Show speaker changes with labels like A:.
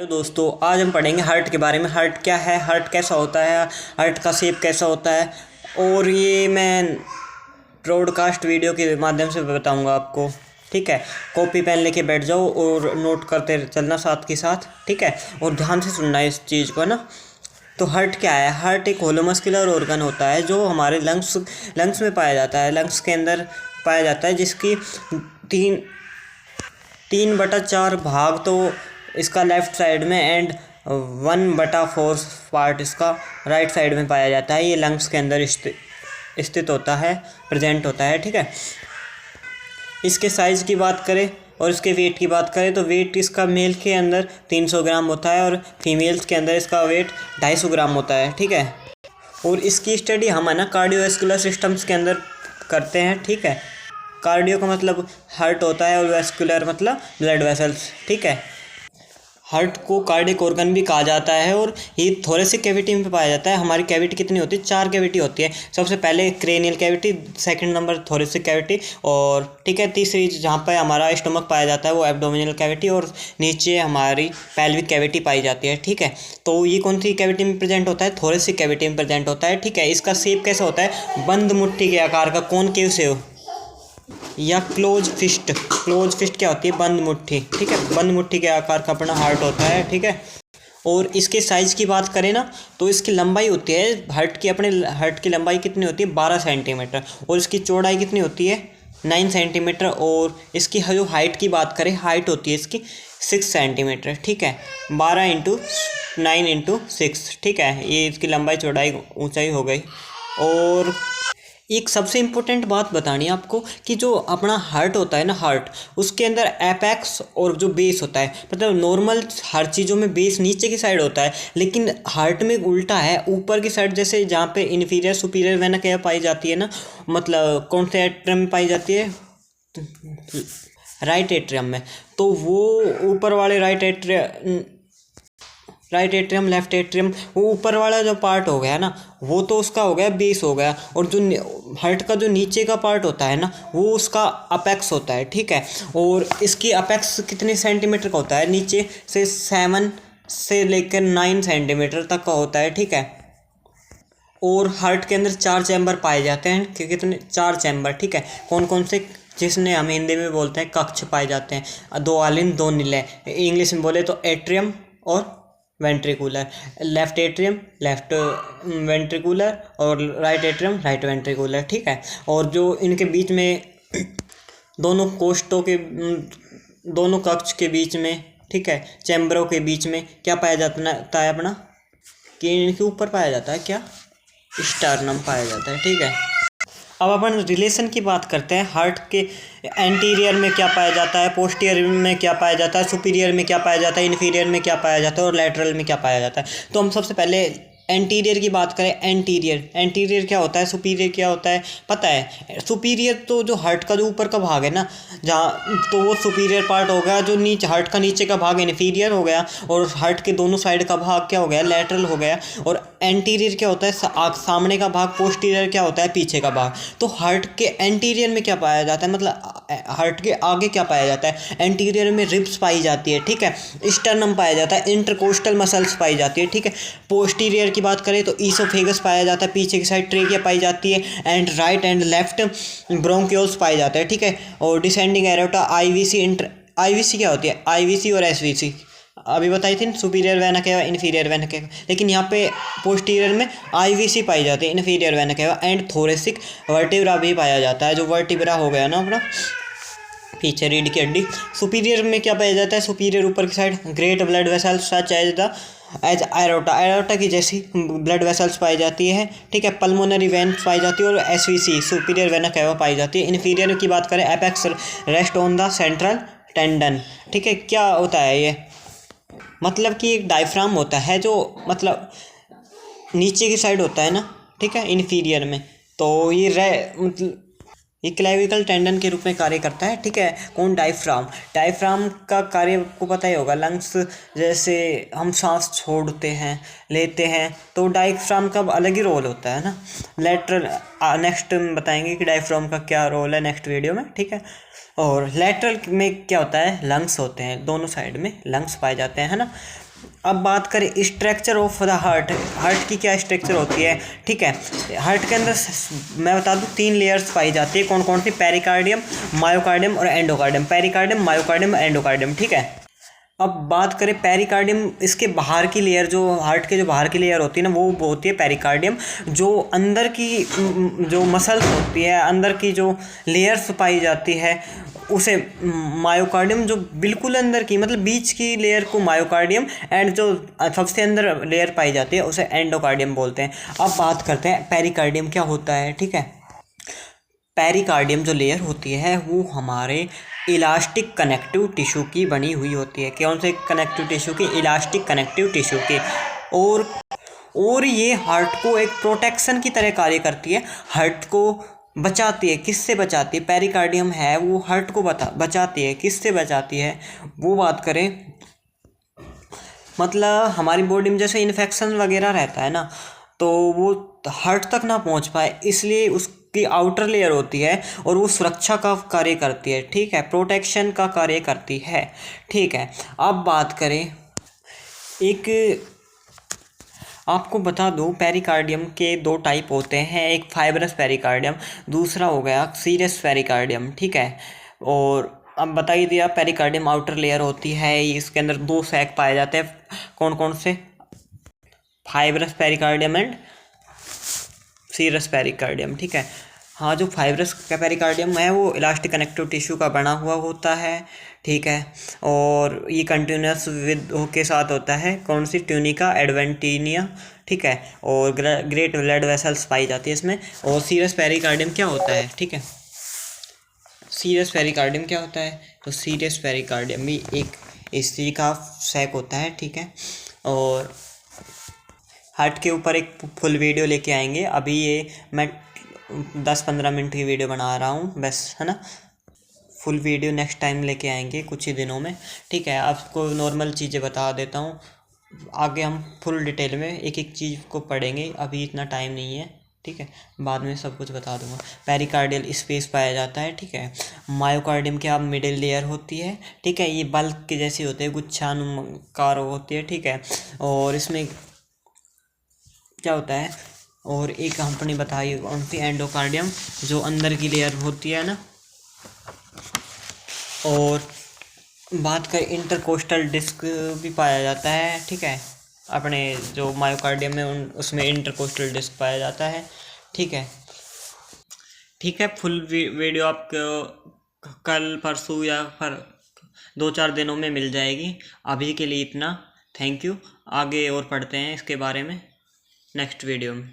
A: Hello दोस्तों, आज हम पढ़ेंगे हार्ट के बारे में। हार्ट क्या है, हार्ट कैसा होता है, हार्ट का शेप कैसा होता है, और ये मैं ब्रॉडकास्ट वीडियो के माध्यम से बताऊंगा आपको। ठीक है, कॉपी पेन लेके बैठ जाओ और नोट करते चलना साथ के साथ। ठीक है, और ध्यान से सुनना है इस चीज़ को ना। तो हार्ट क्या है? हार्ट एक होलोमस्कुलर ऑर्गन होता है जो हमारे लंग्स में पाया जाता है, लंग्स के अंदर पाया जाता है, जिसकी 3/4 भाग तो इसका लेफ़्ट साइड में एंड 1/4 पार्ट इसका राइट साइड में पाया जाता है। ये लंग्स के अंदर स्थित होता है, प्रेजेंट होता है। ठीक है, इसके साइज़ की बात करें और इसके वेट की बात करें तो वेट इसका मेल के अंदर 300 ग्राम होता है और फीमेल्स के अंदर इसका वेट 250 ग्राम होता है। ठीक है, और इसकी स्टडी हम है ना कार्डियोवैस्कुलर सिस्टम्स के अंदर करते हैं। ठीक है, कार्डियो का मतलब हार्ट होता है और वैस्कुलर मतलब ब्लड वेसल्स। ठीक है, हार्ट को कार्डियक ऑर्गन भी कहा जाता है और ये थोरेसिक कैविटी में पाया जाता है। हमारी कैविटी कितनी होती है? 4 कैविटी होती है। सबसे पहले cranial cavity, second number thoracic cavity, और ठीक है तीसरी जहाँ पर हमारा स्टमक पाया जाता है वो एब्डोमिनल कैविटी, और नीचे हमारी पेल्विक कैविटी पाई जाती है। ठीक है, तो ये कौन सी कैविटी में प्रेजेंट होता है? थोरेसिक कैविटी में प्रेजेंट होता है। ठीक है, इसका शेप कैसा होता है? बंद मुट्ठी के आकार का, कॉनकेव शेप या क्लोज फिस्ट। क्लोज फिस्ट क्या होती है? बंद मुट्ठी। ठीक है, बंद मुट्ठी के आकार का अपना हार्ट होता है। ठीक है, और इसके साइज़ की बात करें ना तो इसकी लंबाई होती है अपने हार्ट की लंबाई कितनी होती है? 12 सेंटीमीटर, और इसकी चौड़ाई कितनी होती है? 9 सेंटीमीटर, और इसकी जो हाइट की बात करें, हाइट होती है इसकी 6 सेंटीमीटर। ठीक है, 12 × 9 × 6। ठीक है, ये इसकी लंबाई चौड़ाई ऊंचाई हो गई। और एक सबसे इम्पोर्टेंट बात बतानी है आपको कि जो अपना हार्ट होता है ना, हार्ट उसके अंदर एपेक्स और जो बेस होता है, मतलब नॉर्मल हर चीज़ों में बेस नीचे की साइड होता है, लेकिन हार्ट में उल्टा है, ऊपर की साइड। जैसे जहाँ पे इन्फीरियर सुपीरियर वेना क्या पाई जाती है ना, मतलब कौन से एट्रियम में पाई जाती है? राइट एट्रियम में। तो वो ऊपर वाले राइट एट्रियम लेफ्ट एट्रियम, वो ऊपर वाला जो पार्ट हो गया ना, वो तो उसका हो गया बेस हो गया, और जो हार्ट का जो नीचे का पार्ट होता है ना, वो उसका अपेक्स होता है। ठीक है, और इसकी अपेक्स कितने सेंटीमीटर का होता है? नीचे से 7 से लेकर 9 सेंटीमीटर तक का होता है। ठीक है, और हार्ट के अंदर 4 चैम्बर पाए जाते हैं। कितने? 4 चैम्बर। ठीक है, कौन कौन से? जिसने हम हिंदी में बोलते हैं कक्ष पाए जाते हैं, 2 आलिन 2 निलय। इंग्लिश में बोले तो एट्रियम और ventricular. Left atrium left ventricular, और राइट एट्रियम राइट वेंट्रिकुलर। ठीक है, और जो इनके बीच में दोनों कोष्ठों के दोनों कक्ष के बीच में, ठीक है, चैम्बरों के बीच में क्या पाया जाता है अपना? कि इनके ऊपर पाया जाता है क्या? स्टर्नम पाया जाता है। ठीक है, अब अपन रिलेशन की बात करते हैं। हार्ट के एंटीरियर में क्या पाया जाता है, पोस्टीरियर में क्या पाया जाता है, सुपीरियर में क्या पाया जाता है, इन्फीरियर में क्या पाया जाता है, और लैटरल में क्या पाया जाता है। तो हम सबसे पहले एंटीरियर की बात करें। एंटीरियर क्या होता है, सुपीरियर क्या होता है पता है? सुपीरियर तो जो हार्ट का जो ऊपर का भाग है ना, जहाँ, तो वो सुपीरियर पार्ट हो गया। जो नीचे हार्ट का नीचे का भाग इन्फीरियर हो गया, और हार्ट के दोनों साइड का भाग क्या हो गया? लैटरल हो गया। और एंटीरियर क्या होता है? सामने का भाग। पोस्टीरियर क्या होता है? पीछे का भाग। तो हार्ट के एंटीरियर में क्या पाया जाता है, मतलब हार्ट के आगे क्या पाया जाता है? एंटीरियर में रिब्स पाई जाती है। ठीक है, स्टर्नम पाया जाता है, इंटरकोस्टल मसल्स पाई जाती है। ठीक है, पोस्टीरियर की बात करें तो ईसोफेगस पाया जाता है, पीछे की साइड ट्रेकिया पाई जाती है, and right and left bronchioles पाए जाते हैं। ठीक है, और डिसेंडिंग एरोटा, आईवीसी क्या होती है? आईवीसी और एसवीसी अभी बताई थी। Superior vena cava, inferior vena cava, लेकिन यहाँ पे पोस्टीरियर में आईवीसी पाई जाती है, inferior vena cava, and thoracic vertebra भी पाया जाता है। जो वर्टिब्रा हो गया ना अपना पीछे रीढ़ की हड्डी। सुपीरियर में क्या पाया जाता है? सुपीरियर ऊपर की side great blood vessels such as aorta की जैसी ब्लड वेसल्स पाई जाती है। ठीक है, पल्मोनरी वेन्स पाई जाती है, और एसवीसी सुपीरियर वेना केवा पाई जाती है। इन्फीरियर की बात करें, apex rest on the central tendon. ठीक है, क्या होता है ये? मतलब कि एक डायफ्राम होता है जो मतलब नीचे की साइड होता है ना। ठीक है, इन्फीरियर में, तो ये मतलब ये क्लेविकल टेंडन के रूप में कार्य करता है। ठीक है, कौन? डायफ्राम का कार्य आपको पता ही होगा। लंग्स जैसे हम सांस छोड़ते हैं लेते हैं, तो डायफ्राम का अलग ही रोल होता है ना। लेटरल नेक्स्ट में बताएंगे कि डायफ्राम का क्या रोल है नेक्स्ट वीडियो में। ठीक है, और लेटरल में क्या होता है? लंग्स होते हैं, दोनों साइड में लंग्स पाए जाते हैं, है ना। अब बात करें structure of the heart. Heart की क्या स्ट्रक्चर होती है, ठीक है। हार्ट के अंदर मैं बता दूं 3 लेयर्स पाई जाती है। कौन कौन सी? पेरिकार्डियम, मायोकार्डियम और एंडोकार्डियम। पेरिकार्डियम, मायोकार्डियम, एंडोकार्डियम, ठीक है। अब बात करें पेरिकार्डियम, इसके बाहर की लेयर, जो हार्ट के जो बाहर की लेयर होती है ना, वो होती है पेरिकार्डियम। जो अंदर की जो मसल्स होती है, अंदर की जो लेयर्स पाई जाती है उसे मायोकार्डियम, जो बिल्कुल अंदर की मतलब बीच की लेयर को मायोकार्डियम, एंड जो सबसे अंदर लेयर पाई जाती है उसे एंडोकार्डियम बोलते हैं। अब बात करते हैं पेरिकार्डियम क्या होता है, ठीक है। पेरिकार्डियम जो लेयर होती है वो हमारे इलास्टिक कनेक्टिव टिश्यू की बनी हुई होती है। कौन से कनेक्टिव टिश्यू की? इलास्टिक कनेक्टिव टिश्यू की। और ये हार्ट को एक प्रोटेक्शन की तरह कार्य करती है, हार्ट को बचाती है। किससे बचाती है? पेरिकार्डियम है वो हार्ट को बचाती है। किससे बचाती है वो बात करें, मतलब हमारी बॉडी में जैसे इन्फेक्शन वगैरह रहता है ना, तो वो हार्ट तक ना पहुंच पाए, इसलिए उसकी आउटर लेयर होती है और वो सुरक्षा का कार्य करती है, ठीक है, प्रोटेक्शन का कार्य करती है, ठीक है। अब बात करें, एक आपको बता दूं पेरिकार्डियम के 2 टाइप होते हैं, एक फाइब्रस पेरिकार्डियम, दूसरा हो गया सीरस पेरिकार्डियम, ठीक है। और अब बता ही दिया, पेरिकार्डियम आउटर लेयर होती है, इसके अंदर 2 सैक पाए जाते हैं। कौन कौन से? Fibrous pericardium and serous pericardium, ठीक है। हाँ, जो फाइब्रस पेरिकार्डियम है वो इलास्टिक कनेक्टिव टिश्यू का बना हुआ होता है, ठीक है। और ये कंटिन्यूस विद के साथ होता है। कौन सी? ट्यूनिका एडवेंटिनिया, ठीक है। और ग्रेट ब्लड वेसल्स पाई जाती है इसमें। और सीरस पेरिकार्डियम क्या होता है, ठीक है। सीरस पेरिकार्डियम क्या होता है? तो सीरस पेरिकार्डियम भी एक इस तरह का सैक होता है, ठीक है। और हार्ट के ऊपर एक फुल वीडियो लेके आएंगे। अभी ये मैं 10-15 मिनट की वीडियो बना रहा हूँ बस, है ना। फुल वीडियो नेक्स्ट टाइम लेके आएंगे कुछ ही दिनों में, ठीक है। आपको नॉर्मल चीज़ें बता देता हूँ, आगे हम फुल डिटेल में एक एक चीज़ को पढ़ेंगे, अभी इतना टाइम नहीं है, ठीक है। बाद में सब कुछ बता दूंगा। पेरिकार्डियल स्पेस पाया जाता है, ठीक है। मायोकार्डियम की आप मिडिल लेयर होती है, ठीक है। ये बल्क के जैसी होती है, गुच्छानुकार होती है, ठीक है। और इसमें क्या होता है, और एक हमने बताई कौन सी? एंडोकार्डियम, जो अंदर की लेयर होती है ना। और बात करें इंटरकोस्टल डिस्क भी पाया जाता है, ठीक है। अपने जो मायोकार्डियम में उसमें इंटरकोस्टल डिस्क पाया जाता है, ठीक है। ठीक है, फुल वीडियो आपको कल परसों या फिर 2-4 दिनों में मिल जाएगी। अभी के लिए इतना, थैंक यू। आगे और पढ़ते हैं इसके बारे में नेक्स्ट वीडियो में।